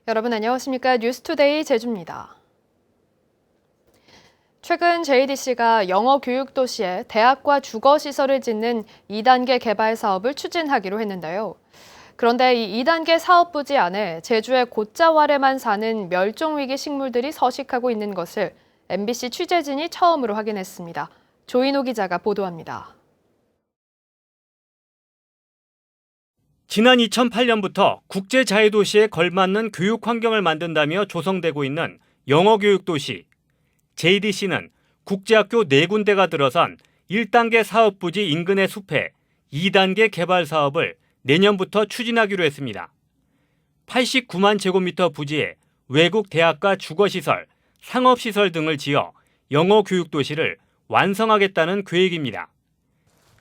여러분 안녕하십니까? 뉴스투데이 제주입니다. 최근 JDC가 영어 교육 도시에 대학과 주거 시설을 짓는 2단계 개발 사업을 추진하기로 했는데요. 그런데 이 2단계 사업 부지 안에 제주의 곶자왈에만 사는 멸종위기 식물들이 서식하고 있는 것을 MBC 취재진이 처음으로 확인했습니다. 조인호 기자가 보도합니다. 지난 2008년부터 국제자유도시에 걸맞는 교육 환경을 만든다며 조성되고 있는 영어교육도시. JDC는 국제학교 4군데가 들어선 1단계 사업부지 인근의 숲에 2단계 개발 사업을 내년부터 추진하기로 했습니다. 89만 제곱미터 부지에 외국 대학과 주거시설, 상업시설 등을 지어 영어교육도시를 완성하겠다는 계획입니다.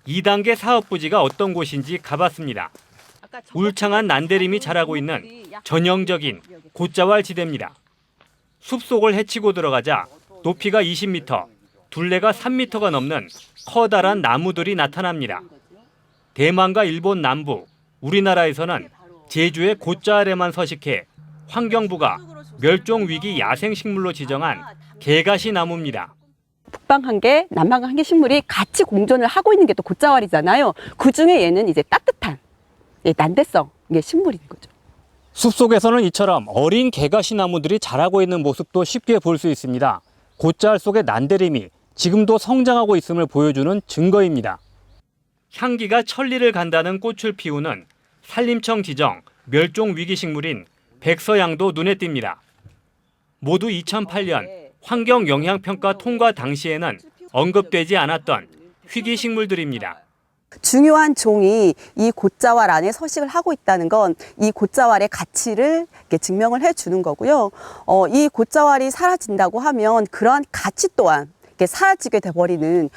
2단계 사업부지가 어떤 곳인지 가봤습니다. 울창한 난데림이 자라고 있는 전형적인 곶자왈 지대입니다. 숲속을 헤치고 들어가자 높이가 20m, 둘레가 3m가 넘는 커다란 나무들이 나타납니다. 대만과 일본 남부, 우리나라에서는 제주의 곶자왈에만 서식해 환경부가 멸종위기 야생식물로 지정한 개가시 나무입니다. 북방 한 개, 남방 한 개 식물이 같이 공존을 하고 있는 게 또 곶자왈이잖아요. 그 중에 얘는 이제 따뜻한 난대성 식물인 거죠. 숲속에서는 이처럼 어린 개가시 나무들이 자라고 있는 모습도 쉽게 볼 수 있습니다. 곶자왈 속의 난데림이 지금도 성장하고 있음을 보여주는 증거입니다. 향기가 천리를 간다는 꽃을 피우는 산림청 지정 멸종위기식물인 백서양도 눈에 띕니다. 모두 2008년 환경영향평가 통과 당시에는 언급되지 않았던 희귀식물들입니다. 중요한 종이 이 곶자왈 안에 서식을 하고 있다는 건 이 곶자왈의 가치를 증명을 해주는 거고요. 이 곶자왈이 사라진다고 하면 그러한 가치 또한 사라지게 돼버리는.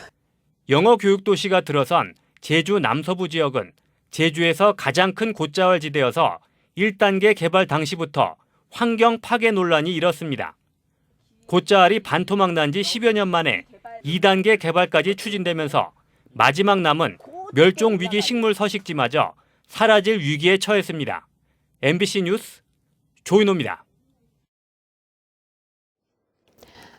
영어교육도시가 들어선 제주 남서부 지역은 제주에서 가장 큰 곶자왈 지대여서 1단계 개발 당시부터 환경 파괴 논란이 일었습니다. 곶자왈이 반토막 난 지 10여 년 만에 2단계 개발까지 추진되면서 마지막 남은 멸종위기 식물 서식지마저 사라질 위기에 처했습니다. MBC 뉴스 조인호입니다.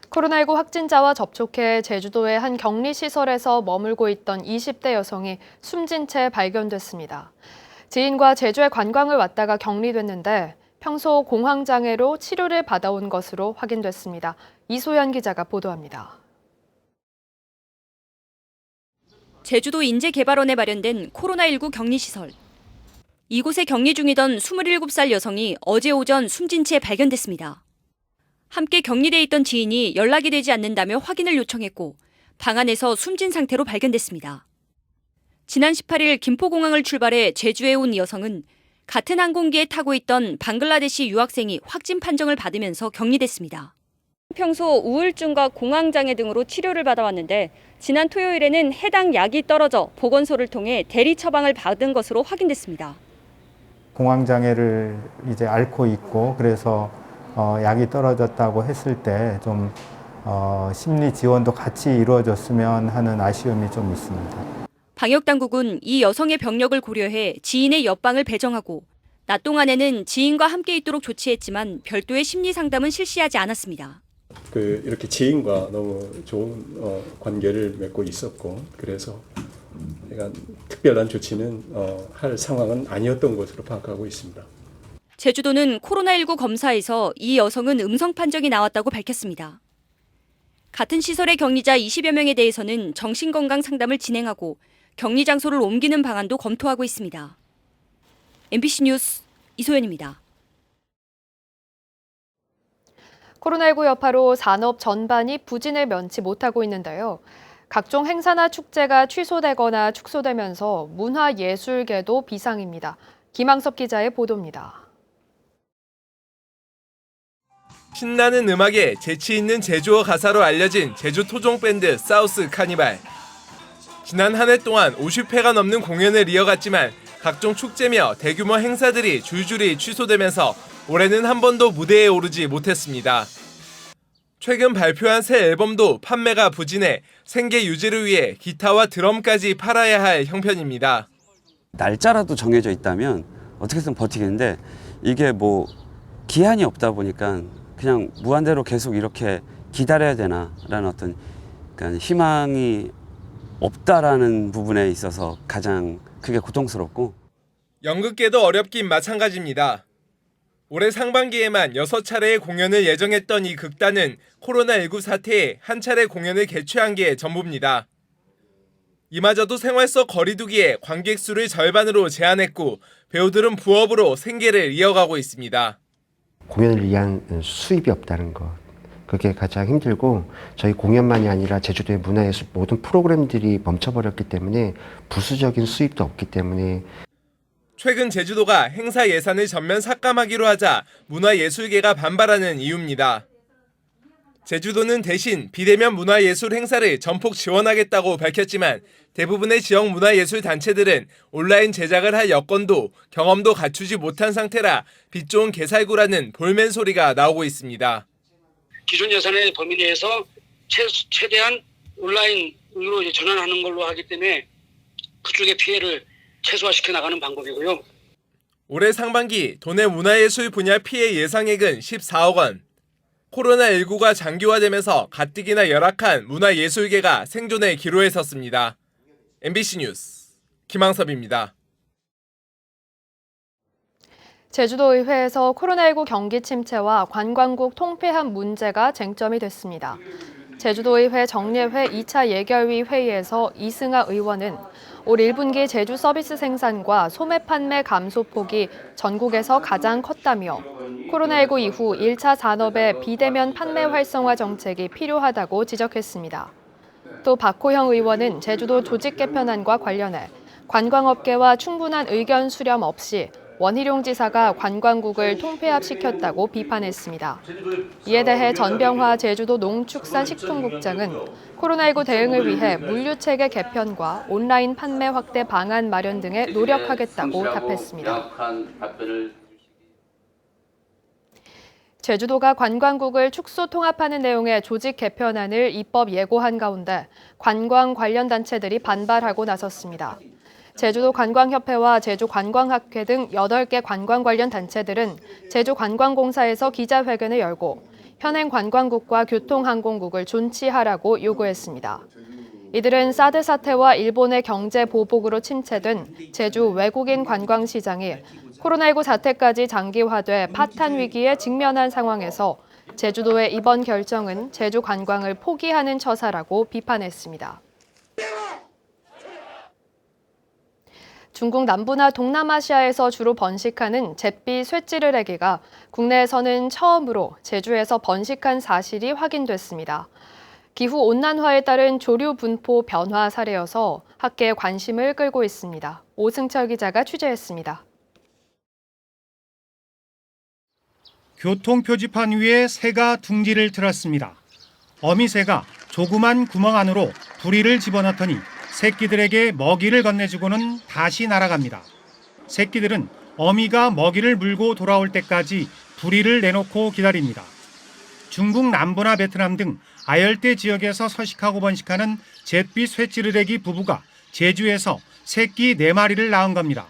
코로나19 확진자와 접촉해 제주도의 한 격리시설에서 머물고 있던 20대 여성이 숨진 채 발견됐습니다. 지인과 제주에 관광을 왔다가 격리됐는데 평소 공황장애로 치료를 받아온 것으로 확인됐습니다. 이소연 기자가 보도합니다. 제주도 인재개발원에 마련된 코로나19 격리시설. 이곳에 격리 중이던 27살 여성이 어제 오전 숨진 채 발견됐습니다. 함께 격리돼 있던 지인이 연락이 되지 않는다며 확인을 요청했고 방 안에서 숨진 상태로 발견됐습니다. 지난 18일 김포공항을 출발해 제주에 온 여성은 같은 항공기에 타고 있던 방글라데시 유학생이 확진 판정을 받으면서 격리됐습니다. 평소 우울증과 공황장애 등으로 치료를 받아왔는데 지난 토요일에는 해당 약이 떨어져 보건소를 통해 대리 처방을 받은 것으로 확인됐습니다. 공황장애를 이제 앓고 있고 그래서 약이 떨어졌다고 했을 때 좀 심리 지원도 같이 이루어졌으면 하는 아쉬움이 좀 있습니다. 방역당국은 이 여성의 병력을 고려해 지인의 옆방을 배정하고 낮 동안에는 지인과 함께 있도록 조치했지만 별도의 심리 상담은 실시하지 않았습니다. 이렇게 지인과 너무 좋은 관계를 맺고 있었고 그래서 제가 특별한 조치는 할 상황은 아니었던 것으로 파악하고 있습니다. 제주도는 코로나19 검사에서 이 여성은 음성 판정이 나왔다고 밝혔습니다. 같은 시설의 격리자 20여 명에 대해서는 정신건강 상담을 진행하고 격리 장소를 옮기는 방안도 검토하고 있습니다. MBC 뉴스 이소연입니다. 코로나19 여파로 산업 전반이 부진을 면치 못하고 있는데요. 각종 행사나 축제가 취소되거나 축소되면서 문화예술계도 비상입니다. 김항섭 기자의 보도입니다. 신나는 음악에 재치 있는 제주어 가사로 알려진 제주 토종 밴드 사우스 카니발. 지난 한 해 동안 50회가 넘는 공연을 이어갔지만 각종 축제며 대규모 행사들이 줄줄이 취소되면서 올해는 한 번도 무대에 오르지 못했습니다. 최근 발표한 새 앨범도 판매가 부진해 생계 유지를 위해 기타와 드럼까지 팔아야 할 형편입니다. 날짜라도 정해져 있다면 어떻게든 버티겠는데 이게 기한이 없다 보니까 그냥 무한대로 계속 이렇게 기다려야 되나라는 어떤 그러니까 희망이 없다라는 부분에 있어서 가장 크게 고통스럽고 연극계도 어렵긴 마찬가지입니다. 올해 상반기에만 6차례의 공연을 예정했던 이 극단은 코로나19 사태에 한 차례 공연을 개최한 게 전부입니다. 이마저도 생활 속 거리두기에 관객 수를 절반으로 제한했고 배우들은 부업으로 생계를 이어가고 있습니다. 공연을 위한 수입이 없다는 것, 그게 가장 힘들고 저희 공연만이 아니라 제주도의 문화예술 모든 프로그램들이 멈춰버렸기 때문에 부수적인 수입도 없기 때문에 최근 제주도가 행사 예산을 전면 삭감하기로 하자 문화예술계가 반발하는 이유입니다. 제주도는 대신 비대면 문화예술 행사를 전폭 지원하겠다고 밝혔지만 대부분의 지역 문화예술 단체들은 온라인 제작을 할 여건도 경험도 갖추지 못한 상태라 빚 좋은 개살구라는 볼멘 소리가 나오고 있습니다. 기존 예산의 범위 내에서 최대한 온라인으로 전환하는 걸로 하기 때문에 그쪽의 피해를 최소화시켜 나가는 방법이고요. 올해 상반기 도내 문화예술 분야 피해 예상액은 14억 원. 코로나19가 장기화되면서 가뜩이나 열악한 문화예술계가 생존의 기로에 섰습니다. MBC 뉴스 김항섭입니다. 제주도의회에서 코로나19 경기 침체와 관광국 통폐합 문제가 쟁점이 됐습니다. 제주도의회 정례회 2차 예결위 회의에서 이승하 의원은 올 1분기 제주 서비스 생산과 소매 판매 감소폭이 전국에서 가장 컸다며 코로나19 이후 1차 산업의 비대면 판매 활성화 정책이 필요하다고 지적했습니다. 또 박호영 의원은 제주도 조직 개편안과 관련해 관광업계와 충분한 의견 수렴 없이 원희룡 지사가 관광국을 통폐합시켰다고 비판했습니다. 이에 대해 전병화 제주도 농축산식품국장은 코로나19 대응을 위해 물류체계 개편과 온라인 판매 확대 방안 마련 등에 노력하겠다고 답했습니다. 제주도가 관광국을 축소 통합하는 내용의 조직 개편안을 입법 예고한 가운데 관광 관련 단체들이 반발하고 나섰습니다. 제주도 관광협회와 제주관광학회 등 8개 관광 관련 단체들은 제주관광공사에서 기자회견을 열고 현행 관광국과 교통항공국을 존치하라고 요구했습니다. 이들은 사드 사태와 일본의 경제 보복으로 침체된 제주 외국인 관광시장이 코로나19 사태까지 장기화돼 파탄 위기에 직면한 상황에서 제주도의 이번 결정은 제주 관광을 포기하는 처사라고 비판했습니다. 중국 남부나 동남아시아에서 주로 번식하는 잿빛 쇠찌르레기가 국내에서는 처음으로 제주에서 번식한 사실이 확인됐습니다. 기후온난화에 따른 조류 분포 변화 사례여서 학계의 관심을 끌고 있습니다. 오승철 기자가 취재했습니다. 교통표지판 위에 새가 둥지를 틀었습니다. 어미새가 조그만 구멍 안으로 부리를 집어넣더니 새끼들에게 먹이를 건네주고는 다시 날아갑니다. 새끼들은 어미가 먹이를 물고 돌아올 때까지 부리를 내놓고 기다립니다. 중국 남부나 베트남 등 아열대 지역에서 서식하고 번식하는 잿빛 쇠찌르레기 부부가 제주에서 새끼 4마리를 낳은 겁니다.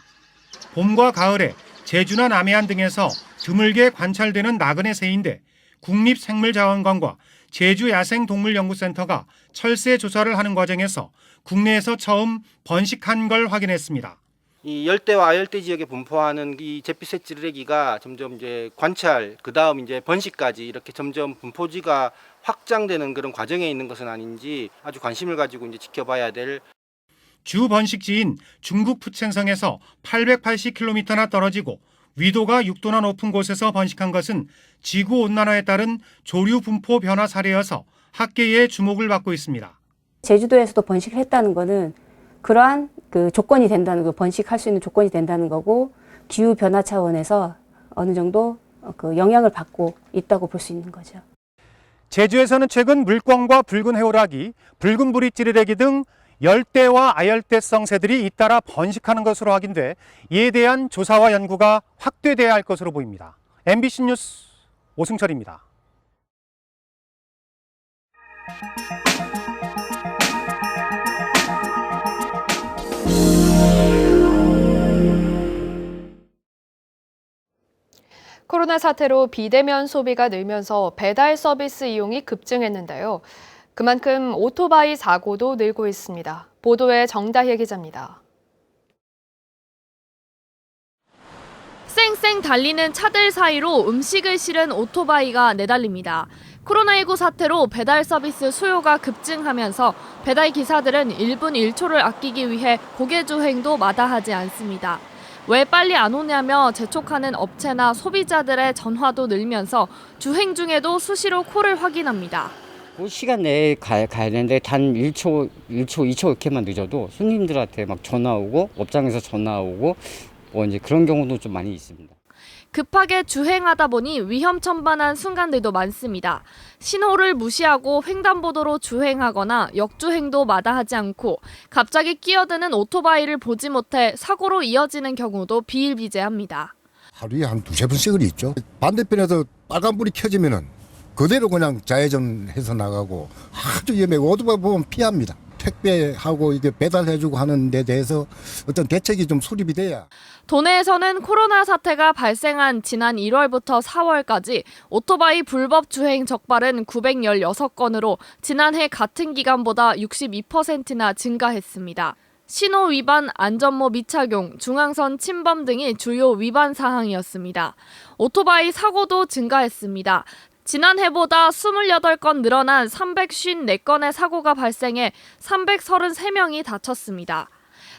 봄과 가을에 제주나 남해안 등에서 드물게 관찰되는 나그네 새인데 국립생물자원관과 제주야생동물연구센터가 철새 조사를 하는 과정에서 국내에서 처음 번식한 걸 확인했습니다. 이 열대와 아열대 지역에 분포하는 이 잿빛 쇠찌르레기가 점점 이제 관찰, 그다음 이제 번식까지 이렇게 점점 분포지가 확장되는 그런 과정에 있는 것은 아닌지 아주 관심을 가지고 이제 지켜봐야 될. 주 번식지인 중국 푸첸성에서 880km나 떨어지고 위도가 6도나 높은 곳에서 번식한 것은 지구온난화에 따른 조류 분포 변화 사례여서 학계의 주목을 받고 있습니다. 제주도에서도 번식을 했다는 것은 그러한 조건이 된다는 거, 번식할 수 있는 조건이 된다는 거고 기후 변화 차원에서 어느 정도 영향을 받고 있다고 볼 수 있는 거죠. 제주에서는 최근 물꿩과 붉은 해오라기, 붉은 부리찌르레기 등 열대와 아열대성 새들이 잇따라 번식하는 것으로 확인돼 이에 대한 조사와 연구가 확대돼야 할 것으로 보입니다. MBC 뉴스 오승철입니다. 코로나 사태로 비대면 소비가 늘면서 배달 서비스 이용이 급증했는데요. 그만큼 오토바이 사고도 늘고 있습니다. 보도에 정다혜 기자입니다. 쌩쌩 달리는 차들 사이로 음식을 실은 오토바이가 내달립니다. 코로나19 사태로 배달 서비스 수요가 급증하면서 배달 기사들은 1분 1초를 아끼기 위해 고개 주행도 마다하지 않습니다. 왜 빨리 안 오냐며 재촉하는 업체나 소비자들의 전화도 늘면서 주행 중에도 수시로 콜을 확인합니다. 시간 내에 가야 되는데 단 1초, 2초 이렇게만 늦어도 손님들한테 막 전화 오고 업장에서 전화 오고 이제 그런 경우도 좀 많이 있습니다. 급하게 주행하다 보니 위험천만한 순간들도 많습니다. 신호를 무시하고 횡단보도로 주행하거나 역주행도 마다하지 않고 갑자기 끼어드는 오토바이를 보지 못해 사고로 이어지는 경우도 비일비재합니다. 하루에 한 두세 번씩은 있죠. 반대편에서 빨간불이 켜지면은 그대로 그냥 좌회전해서 나가고 아주 위험하고 오토바이 보면 피합니다. 택배하고 이게 배달해주고 하는 데 대해서 어떤 대책이 좀 수립이 돼야. 도내에서는 코로나 사태가 발생한 지난 1월부터 4월까지 오토바이 불법 주행 적발은 916건으로 지난해 같은 기간보다 62%나 증가했습니다. 신호 위반, 안전모 미착용, 중앙선 침범 등이 주요 위반 사항이었습니다. 오토바이 사고도 증가했습니다. 지난해보다 28건 늘어난 354건의 사고가 발생해 333명이 다쳤습니다.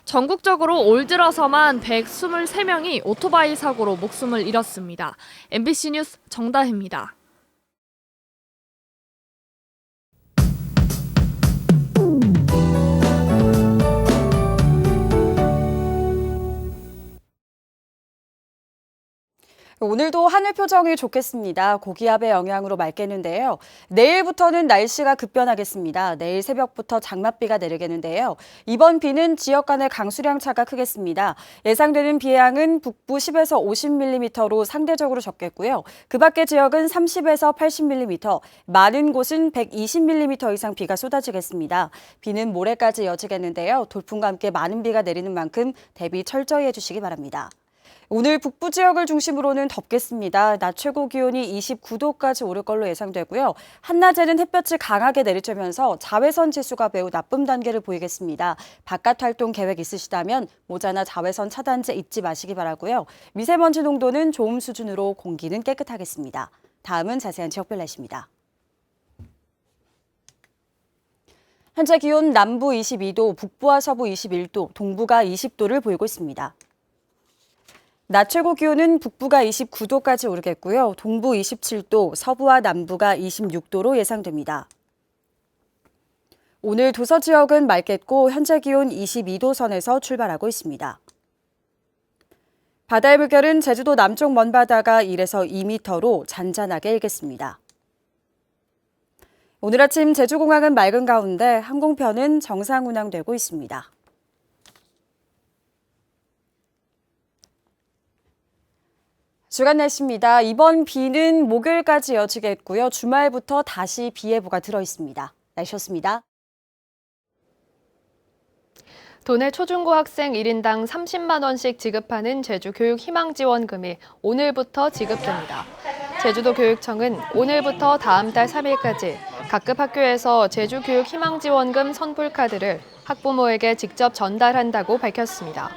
전국적으로 올 들어서만 123명이 오토바이 사고로 목숨을 잃었습니다. MBC 뉴스 정다혜입니다. 오늘도 하늘 표정이 좋겠습니다. 고기압의 영향으로 맑겠는데요. 내일부터는 날씨가 급변하겠습니다. 내일 새벽부터 장맛비가 내리겠는데요. 이번 비는 지역 간의 강수량 차가 크겠습니다. 예상되는 비의 양은 북부 10에서 50mm로 상대적으로 적겠고요. 그 밖의 지역은 30에서 80mm, 많은 곳은 120mm 이상 비가 쏟아지겠습니다. 비는 모레까지 이어지겠는데요. 돌풍과 함께 많은 비가 내리는 만큼 대비 철저히 해주시기 바랍니다. 오늘 북부 지역을 중심으로는 덥겠습니다. 낮 최고 기온이 29도까지 오를 걸로 예상되고요. 한낮에는 햇볕이 강하게 내리쬐면서 자외선 지수가 매우 나쁨 단계를 보이겠습니다. 바깥 활동 계획 있으시다면 모자나 자외선 차단제 잊지 마시기 바라고요. 미세먼지 농도는 좋음 수준으로 공기는 깨끗하겠습니다. 다음은 자세한 지역별 날씨입니다. 현재 기온 남부 22도, 북부와 서부 21도, 동부가 20도를 보이고 있습니다. 낮 최고 기온은 북부가 29도까지 오르겠고요. 동부 27도, 서부와 남부가 26도로 예상됩니다. 오늘 도서 지역은 맑겠고 현재 기온 22도 선에서 출발하고 있습니다. 바다의 물결은 제주도 남쪽 먼바다가 1에서 2m로 잔잔하게 일겠습니다. 오늘 아침 제주공항은 맑은 가운데 항공편은 정상 운항되고 있습니다. 주간 날씨입니다. 이번 비는 목요일까지 이어지겠고요. 주말부터 다시 비 예보가 들어 있습니다. 날씨였습니다. 도내 초중고 학생 1인당 30만 원씩 지급하는 제주교육희망지원금이 오늘부터 지급됩니다. 제주도교육청은 오늘부터 다음 달 3일까지 각급 학교에서 제주교육희망지원금 선불카드를 학부모에게 직접 전달한다고 밝혔습니다.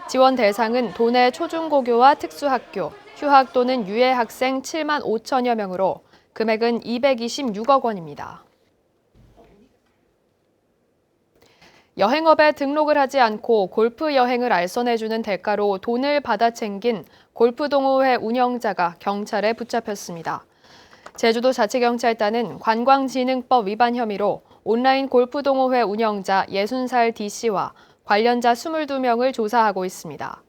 지원 대상은 도내 초중고교와 특수학교, 휴학 또는 유예 학생 7만 5천여 명으로 금액은 226억 원입니다. 여행업에 등록을 하지 않고 골프 여행을 알선해주는 대가로 돈을 받아 챙긴 골프동호회 운영자가 경찰에 붙잡혔습니다. 제주도자치경찰단은 관광진흥법 위반 혐의로 온라인 골프동호회 운영자 60살 D씨와 관련자 22명을 조사하고 있습니다.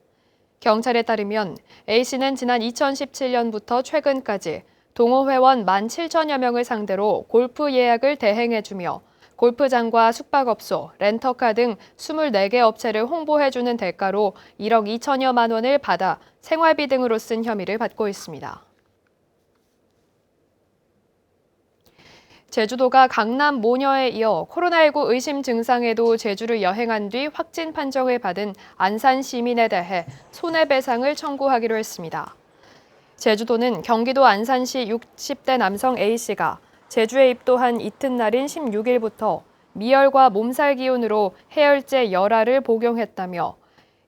경찰에 따르면 A씨는 지난 2017년부터 최근까지 동호회원 17,000여 명을 상대로 골프 예약을 대행해주며 골프장과 숙박업소, 렌터카 등 24개 업체를 홍보해주는 대가로 1억 2천여만 원을 받아 생활비 등으로 쓴 혐의를 받고 있습니다. 제주도가 강남 모녀에 이어 코로나19 의심 증상에도 제주를 여행한 뒤 확진 판정을 받은 안산 시민에 대해 손해배상을 청구하기로 했습니다. 제주도는 경기도 안산시 60대 남성 A씨가 제주에 입도한 이튿날인 16일부터 미열과 몸살 기운으로 해열제 열알을 복용했다며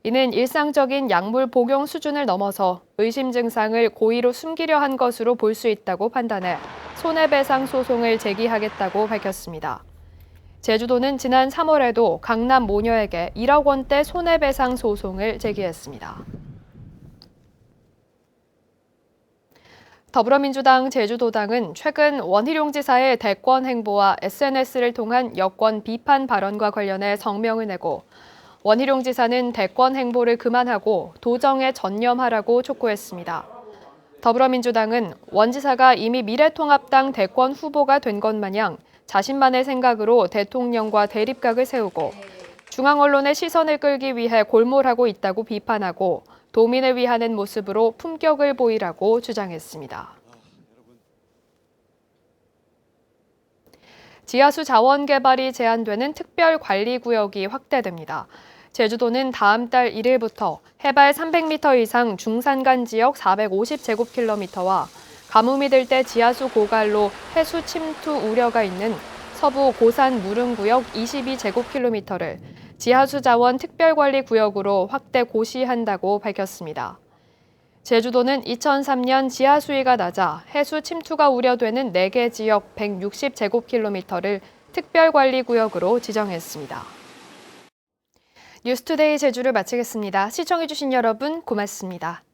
이는 일상적인 약물 복용 수준을 넘어서 의심 증상을 고의로 숨기려 한 것으로 볼 수 있다고 판단해 손해배상 소송을 제기하겠다고 밝혔습니다. 제주도는 지난 3월에도 강남 모녀에게 1억 원대 손해배상 소송을 제기했습니다. 더불어민주당 제주도당은 최근 원희룡 지사의 대권 행보와 SNS를 통한 여권 비판 발언과 관련해 성명을 내고 원희룡 지사는 대권 행보를 그만하고 도정에 전념하라고 촉구했습니다. 더불어민주당은 원 지사가 이미 미래통합당 대권 후보가 된 것 마냥 자신만의 생각으로 대통령과 대립각을 세우고 중앙 언론의 시선을 끌기 위해 골몰하고 있다고 비판하고 도민을 위하는 모습으로 품격을 보이라고 주장했습니다. 지하수 자원 개발이 제한되는 특별관리구역이 확대됩니다. 제주도는 다음 달 1일부터 해발 300m 이상 중산간 지역 450제곱킬로미터와 가뭄이 들 때 지하수 고갈로 해수 침투 우려가 있는 서부 고산 무릉구역 22제곱킬로미터를 지하수 자원 특별관리구역으로 확대 고시한다고 밝혔습니다. 제주도는 2003년 지하 수위가 낮아 해수 침투가 우려되는 4개 지역 160제곱킬로미터를 특별관리구역으로 지정했습니다. 뉴스투데이 제주를 마치겠습니다. 시청해주신 여러분 고맙습니다.